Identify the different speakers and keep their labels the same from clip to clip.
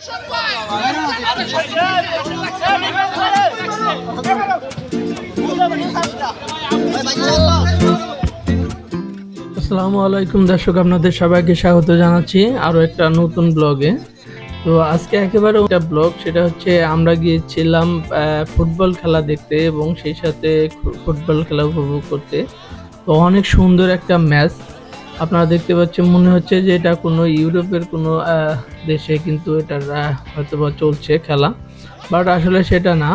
Speaker 1: আসসালামু আলাইকুম দর্শক, আপনাদের সবাইকে স্বাগত জানাচ্ছি আরও একটা নতুন ব্লগে। তো আজকে একেবারে একটা ব্লগ, সেটা হচ্ছে আমরা গিয়েছিলাম ফুটবল খেলা দেখতে এবং সেই সাথে ফুটবল খেলা উপভোগ করতে। তো অনেক সুন্দর একটা ম্যাচ আপনারা দেখতে পাচ্ছেন, মনে হচ্ছে যে এটা কোনো ইউরোপের কোনো দেশে কিন্তু এটা হয়তো বা চলছে খেলা, বাট আসলে সেটা না।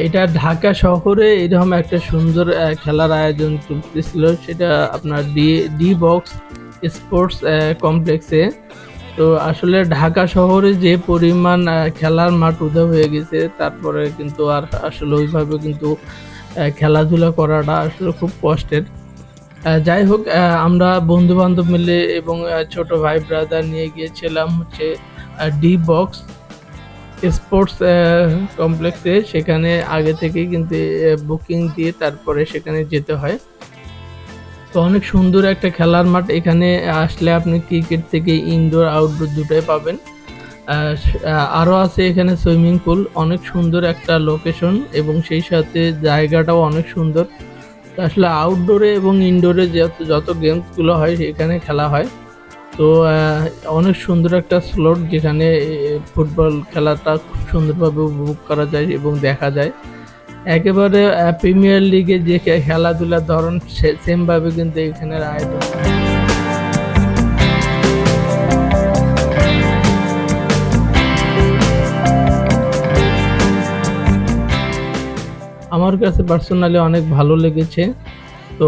Speaker 1: এটা ঢাকা শহরে এরকম একটা সুন্দর খেলার আয়োজন চলতেছিল, সেটা আপনার ডি বক্স স্পোর্টস কমপ্লেক্সে। তো আসলে ঢাকা শহরে যে পরিমাণ খেলার মাঠ উধাও হয়ে গেছে, তারপরে কিন্তু আর আসলে ওইভাবে কিন্তু খেলাধুলা করাটা আসলে খুব কষ্টের। যাই হোক, আমরা বন্ধু বান্ধব মিলে এবং ছোট ভাই ব্রাদার নিয়ে গিয়েছিলাম হচ্ছে ডি বক্স স্পোর্টস কমপ্লেক্সে। সেখানে আগে থেকেই কিন্তু বুকিং দিয়ে তারপরে সেখানে যেতে হয়। তো অনেক সুন্দর একটা খেলার মাঠ, এখানে আসলে আপনি ক্রিকেট থেকে ইনডোর আউটডোর দুটোই পাবেন। আরও আছে এখানে সুইমিং পুল, অনেক সুন্দর একটা লোকেশন এবং সেই সাথে জায়গাটাও অনেক সুন্দর। আসলে আউটডোরে এবং ইনডোরে যত গেমসগুলো হয় সেখানে খেলা হয়। তো অনেক সুন্দর একটা স্লট, যেখানে ফুটবল খেলাটা খুব সুন্দরভাবে উপভোগ করা যায় এবং দেখা যায়। একেবারে প্রিমিয়ার লিগে যে খেলাধুলার ধরন সেমভাবে কিন্তু এখানের আয়োজন। আমার কাছে পার্সোনালি অনেক ভালো লেগেছে। তো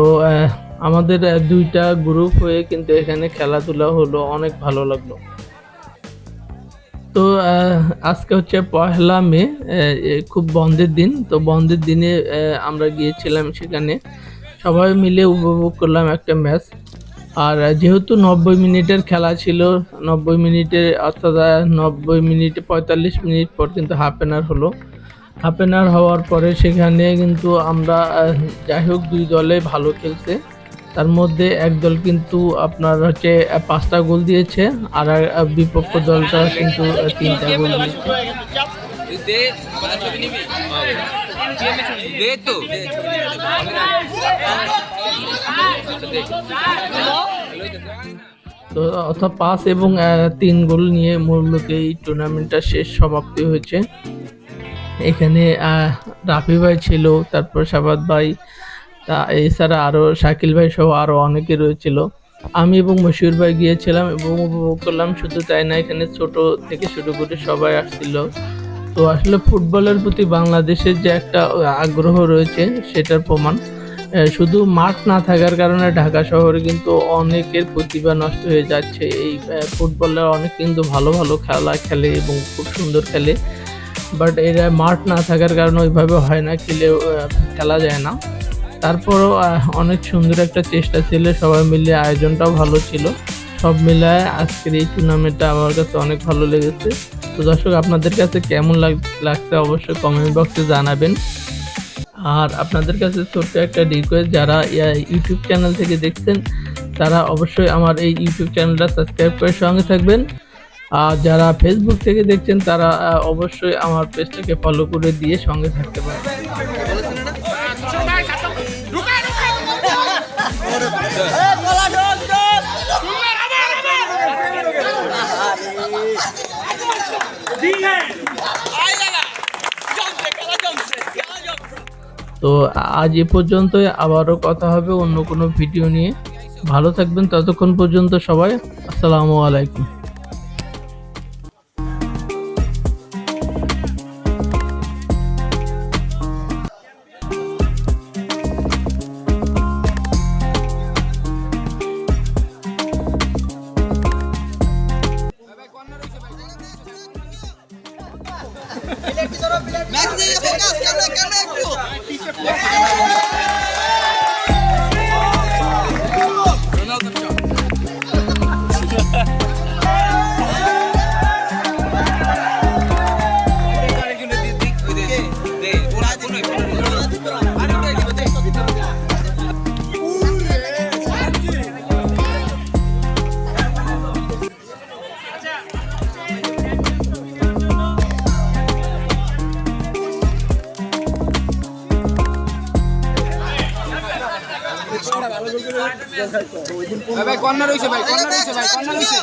Speaker 1: আমাদের দুইটা গ্রুপ হয়ে কিন্তু এখানে খেলাধুলা হলো, অনেক ভালো লাগলো। তো আজকে হচ্ছে 1 মে, খুব বন্ধের দিন। তো বন্ধের দিনে আমরা গিয়েছিলাম সেখানে, সবাই মিলে উপভোগ করলাম একটা ম্যাচ। আর যেহেতু 90 মিনিটের খেলা ছিল, 90 মিনিটে অর্থাৎ 90 মিনিটে 45 মিনিট পর কিন্তু হাফ অ্যান আওয়ার হলো। হাফ অ্যান আওয়ার হওয়ার পরে সেখানে কিন্তু আমরা যাই হোক 2 দলে ভালো খেলছে। তার মধ্যে এক দল কিন্তু আপনার হচ্ছে 5টা গোল দিয়েছে, আর বিপক্ষ দলটা কিন্তু 3টা গোল দিয়েছে। তো অর্থাৎ 5 এবং 3 গোল নিয়ে মূলত এই টুর্নামেন্টটা শেষ সমাপ্তি হয়েছে। এখানে রাফি ভাই ছিল, তারপর শাবাদ ভাই, তা এছাড়া আরও শাকিল ভাই সহ আরও অনেকে রয়েছিল। আমি এবং মশিউর ভাই গিয়েছিলাম এবং উপভোগ করলাম। শুধু তাই না, এখানে ছোট থেকে শুরু করে সবাই আসছিল। তো আসলে ফুটবলের প্রতি বাংলাদেশের যে একটা আগ্রহ রয়েছে সেটার প্রমাণ। শুধু মাঠ না থাকার কারণে ঢাকা শহরে কিন্তু অনেকের প্রতিভা নষ্ট হয়ে যাচ্ছে। এই ফুটবলের অনেক কিন্তু ভালো ভালো খেলা খেলে এবং খুব সুন্দর খেলে, বাট এরা মাঠ না থাকার কারণে ওইভাবে হয় না, খেলা যায় না। তারপরও অনেক সুন্দর একটা চেষ্টা ছিল, সবাই মিলে আয়োজনটাও ভালো ছিল। সব মিলায় আজকের এই টুর্নামেন্টটা আমার কাছে অনেক ভালো লেগেছে। তো দর্শক, আপনাদের কাছে কেমন লাগছে অবশ্যই কমেন্ট বক্সে জানাবেন। আর আপনাদের কাছে ছোট্ট একটা রিকোয়েস্ট, যারা ইউটিউব চ্যানেল থেকে দেখছেন তারা অবশ্যই আমার এই ইউটিউব চ্যানেলটা সাবস্ক্রাইব করে সঙ্গে থাকবেন। আর যারা ফেসবুক থেকে দেখছেন তারা অবশ্যই আমার পেজটাকে ফলো করে দিয়ে সঙ্গে থাকতে পারেন। তো আজ এ পর্যন্তই, আবারও কথা হবে অন্য কোনো ভিডিও নিয়ে। ভালো থাকবেন ততক্ষণ পর্যন্ত সবাই। আসসালামু আলাইকুম।
Speaker 2: ভাই কর্নার হইছে ভাই, কর্নার হইছে ভাই, কর্নার হইছে।